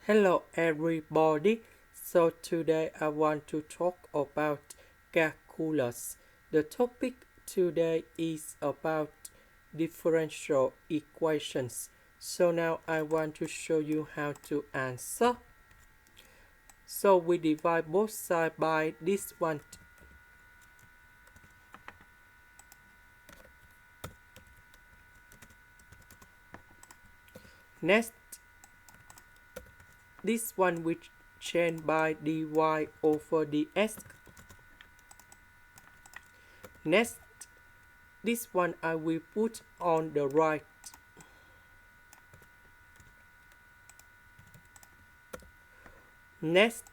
Hello everybody. So today I want to talk about calculus. The topic today is about differential equations. So now I want to show you how to answer. So we divide both sides by this one. Next, this one we change by dy over dx. Next, this one I will put on the right. Next,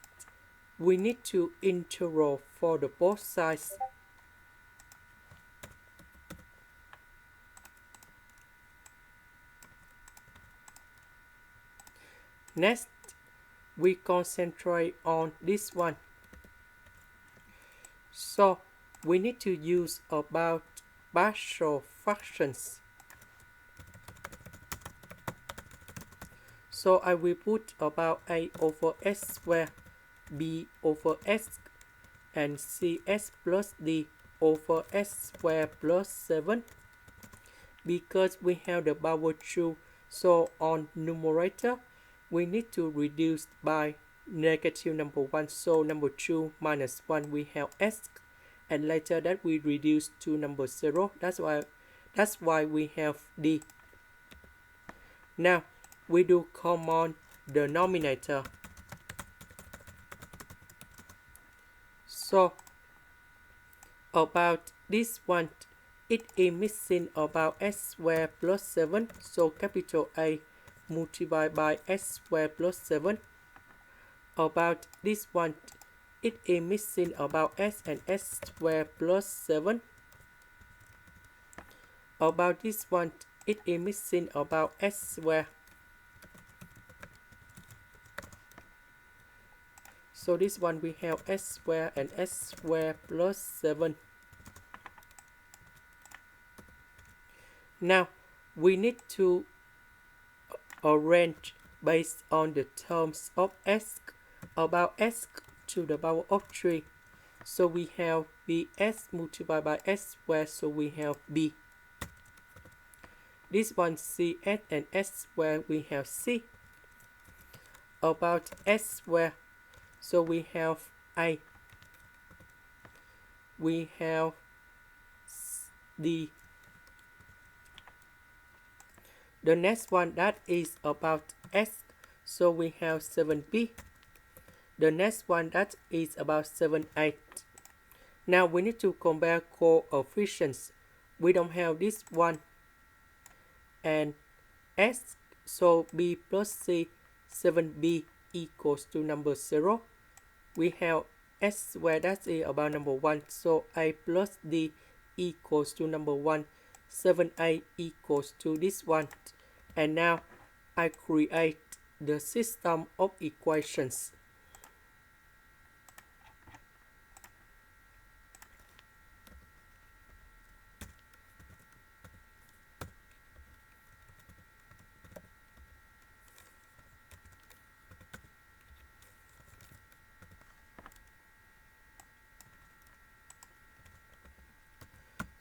we need to integral for the both sides. Next, we concentrate on this one. So, we need to use about partial fractions. So, I will put about a over s squared, b over s, and cs plus d over s squared plus 7. Because we have the power 2, so on numerator, we need to reduce by negative number 1. So number 2 minus 1 we have s, and later that we reduce to number 0. That's why we have d. Now we do common denominator. So about this one, it is missing about s squared plus 7. So capital A multiplied by s squared plus 7. About this one, it is missing about s and s squared plus 7. About this one, it is missing about s squared. So this one we have s squared and s squared plus 7. Now we need to arrange based on the terms of s about s to the power of 3. So we have bs multiplied by s squared, so we have b. This one cs and s squared, we have c. About s squared, so we have a. We have d. The next one that is about s, so we have 7b. The next one that is about 7a. Now we need to compare coefficients. We don't have this one and s, so b plus c, 7b equals to number 0. We have s squared that is about number 1, so a plus d equals to number 1. 7a equals to this one. And now I create the system of equations.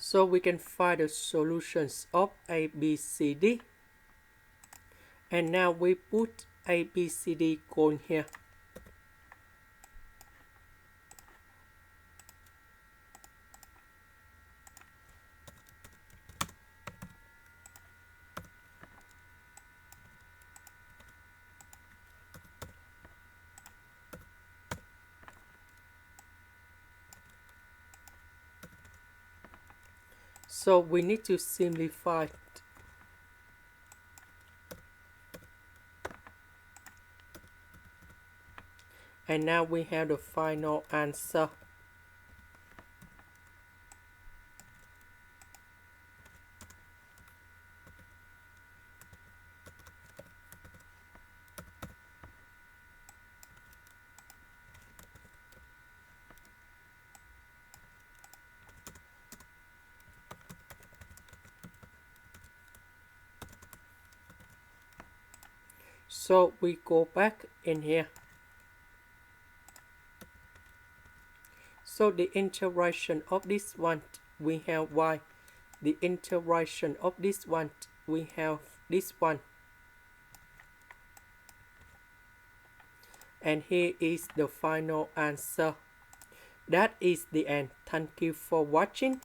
So we can find the solutions of A, B, C, D. And now we put A, B, C, D cone here. So we need to simplify it. And now we have the final answer. So we go back in here. So the integration of this one, we have y. The integration of this one, we have this one. And here is the final answer. That is the end. Thank you for watching.